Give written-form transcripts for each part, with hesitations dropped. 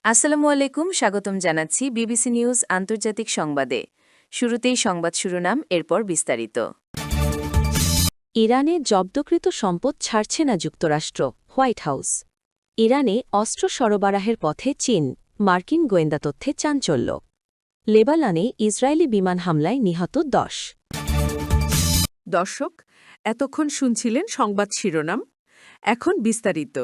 আসসালামু আলাইকুম, স্বাগতম জানাচ্ছি বিবিসি নিউজ আন্তর্জাতিক সংবাদে। শুরুতেই সংবাদ শিরোনাম, এরপর বিস্তারিত। ইরানে জব্দকৃত সম্পদ ছাড়ছে না যুক্তরাষ্ট্র, হোয়াইট হাউস। ইরানে অস্ত্র সরবরাহের পথে চীন, মার্কিন গোয়েন্দা তথ্যে চাঞ্চল্য। লেবাননে ইসরায়েলি বিমান হামলায় নিহত 10। দর্শক, এতক্ষণ শুনছিলেন সংবাদ শিরোনাম। এখন বিস্তারিত।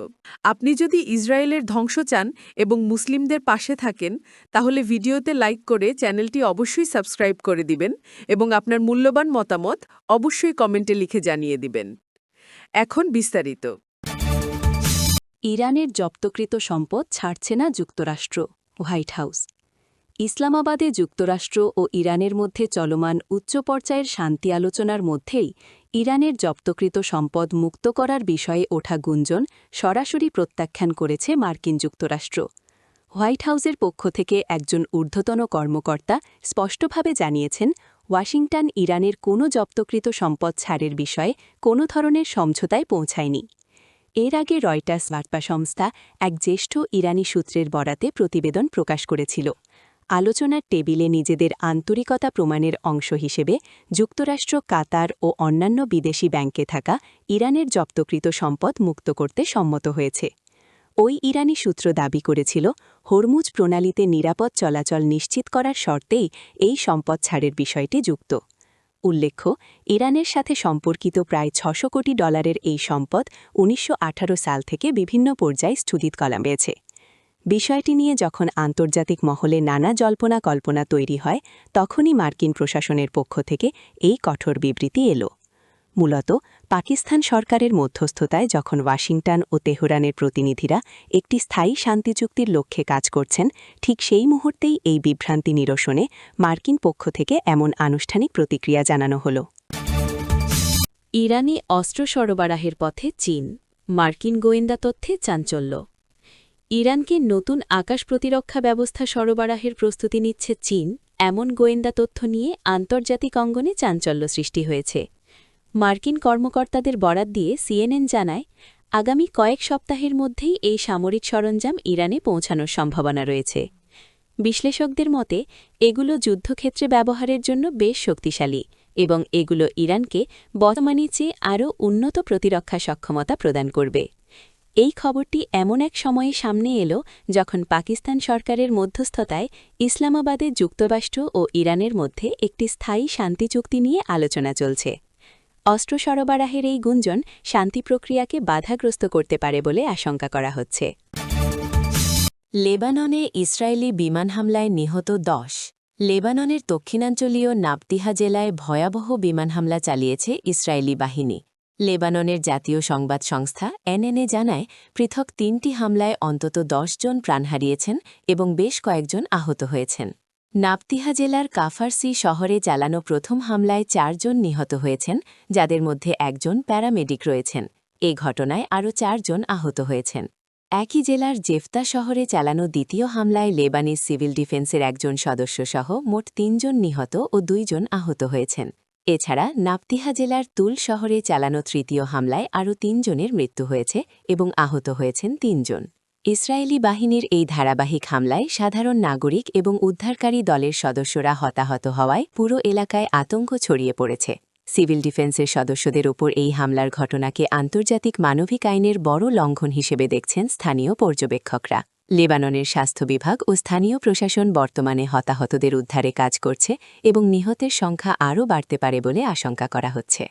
আপনি যদি ইসরায়েলের ধ্বংস চান এবং মুসলিমদের পাশে থাকেন, তাহলে ভিডিওতে লাইক করে চ্যানেলটি অবশ্যই সাবস্ক্রাইব করে দিবেন এবং আপনার মূল্যবান মতামত অবশ্যই কমেন্টে লিখে জানিয়ে দিবেন। এখন বিস্তারিত। ইরানের জব্দকৃত সম্পদ ছাড়ছে না যুক্তরাষ্ট্র, হোয়াইট হাউস। ইসলামাবাদে যুক্তরাষ্ট্র ও ইরানের মধ্যে চলমান উচ্চ পর্যায়ের শান্তি আলোচনার মধ্যেই ইরানের জব্দকৃত সম্পদ মুক্ত করার বিষয়ে ওঠা গুঞ্জন সরাসরি প্রত্যাখ্যান করেছে মার্কিন যুক্তরাষ্ট্র। হোয়াইট হাউসের পক্ষ থেকে একজন ঊর্ধ্বতন কর্মকর্তা স্পষ্টভাবে জানিয়েছেন, ওয়াশিংটন ইরানের কোনো জব্দকৃত সম্পদ ছাড়ের বিষয়ে কোনো ধরনের সমঝোতায় পৌঁছায়নি। এর আগে রয়টার্স বার্তা সংস্থা এক জ্যেষ্ঠ ইরানি সূত্রের বরাতে প্রতিবেদন প্রকাশ করেছিল। আলোচনার টেবিলে নিজেদের আন্তরিকতা প্রমাণের অংশ হিসেবে যুক্তরাষ্ট্র, কাতার ও অন্যান্য বিদেশি ব্যাংকে থাকা ইরানের জব্দকৃত সম্পদ মুক্ত করতে সম্মত হয়েছে। ওই ইরানি সূত্র দাবি করেছিল, হরমুজ প্রণালীতে নিরাপদ চলাচল নিশ্চিত করার শর্তেই এই সম্পদ ছাড়ের বিষয়টি যুক্ত। উল্লেখ্য, ইরানের সাথে সম্পর্কিত প্রায় $600 কোটি এই সম্পদ 1918 সাল থেকে বিভিন্ন পর্যায়ে স্থগিত করা হয়েছে। বিষয়টি নিয়ে যখন আন্তর্জাতিক মহলে নানা জল্পনা-কল্পনা তৈরি হয়, তখনই মার্কিন প্রশাসনের পক্ষ থেকে এই কঠোর বিবৃতি এলো। মূলত পাকিস্তান সরকারের মধ্যস্থতায় যখন ওয়াশিংটন ও তেহরানের প্রতিনিধিরা একটি স্থায়ী শান্তি চুক্তির লক্ষ্যে কাজ করছেন, ঠিক সেই মুহূর্তেই এই বিভ্রান্তি নিরসনে মার্কিন পক্ষ থেকে এমন আনুষ্ঠানিক প্রতিক্রিয়া জানানো হল। ইরানি অস্ত্র সরবরাহের পথে চীন, মার্কিন গোয়েন্দা তথ্যে চাঞ্চল্য। ইরানকে নতুন আকাশ প্রতিরক্ষা ব্যবস্থা সরবরাহের প্রস্তুতি নিচ্ছে চীন, এমন গোয়েন্দা তথ্য নিয়ে আন্তর্জাতিক অঙ্গনে চাঞ্চল্য সৃষ্টি হয়েছে। মার্কিন কর্মকর্তাদের বরাত দিয়ে সিএনএন জানায়, আগামী কয়েক সপ্তাহের মধ্যেই এই সামরিক সরঞ্জাম ইরানে পৌঁছানোর সম্ভাবনা রয়েছে। বিশ্লেষকদের মতে, এগুলো যুদ্ধক্ষেত্রে ব্যবহারের জন্য বেশ শক্তিশালী এবং এগুলো ইরানকে বর্তমানে চেয়ে আরও উন্নত প্রতিরক্ষা সক্ষমতা প্রদান করবে। এই খবরটি এমন এক সময়ে সামনে এলো যখন পাকিস্তান সরকারের মধ্যস্থতায় ইসলামাবাদে যুক্তরাষ্ট্র ও ইরানের মধ্যে একটি স্থায়ী শান্তি চুক্তি নিয়ে আলোচনা চলছে। অস্ত্র সরবরাহের এই গুঞ্জন শান্তি প্রক্রিয়াকে বাধাগ্রস্ত করতে পারে বলে আশঙ্কা করা হচ্ছে। লেবাননে ইসরায়েলি বিমান হামলায় নিহত 10। লেবাননের দক্ষিণাঞ্চলীয় নাবতিহা জেলায় ভয়াবহ বিমান হামলা চালিয়েছে ইসরায়েলি বাহিনী। লেবাননের জাতীয় সংবাদ সংস্থা এনএনএ জানায়, পৃথক 3টি হামলায় অন্তত 10 জন প্রাণ হারিয়েছেন এবং বেশ কয়েকজন আহত হয়েছেন। নাবতিহা জেলার কাফারসি শহরে চালানো প্রথম হামলায় 4 জন নিহত হয়েছেন, যাদের মধ্যে একজন প্যারামেডিক রয়েছেন। এ ঘটনায় আরও 4 জন আহত হয়েছেন। একই জেলার জেফতা শহরে চালানো দ্বিতীয় হামলায় লেবানিজ সিভিল ডিফেন্সের একজন সদস্যসহ মোট 3 জন নিহত ও 2 জন আহত হয়েছেন। এছাড়া নাবতিহা জেলার তুল শহরে চালানো তৃতীয় হামলায় আরও 3 জনের মৃত্যু হয়েছে এবং আহত হয়েছেন 3 জন। ইসরায়েলি বাহিনীর এই ধারাবাহিক হামলায় সাধারণ নাগরিক এবং উদ্ধারকারী দলের সদস্যরা হতাহত হওয়ায় পুরো এলাকায় আতঙ্ক ছড়িয়ে পড়েছে। সিভিল ডিফেন্সের সদস্যদের ওপর এই হামলার ঘটনাকে আন্তর্জাতিক মানবিক আইনের বড় লঙ্ঘন হিসেবে দেখছেন স্থানীয় পর্যবেক্ষকরা। লেবাননের স্বাস্থ্য বিভাগ ও স্থানীয় প্রশাসন বর্তমানে হতাহতদের উদ্ধারে কাজ করছে এবং নিহতের সংখ্যা আরও বাড়তে পারে বলে আশঙ্কা করা হচ্ছে।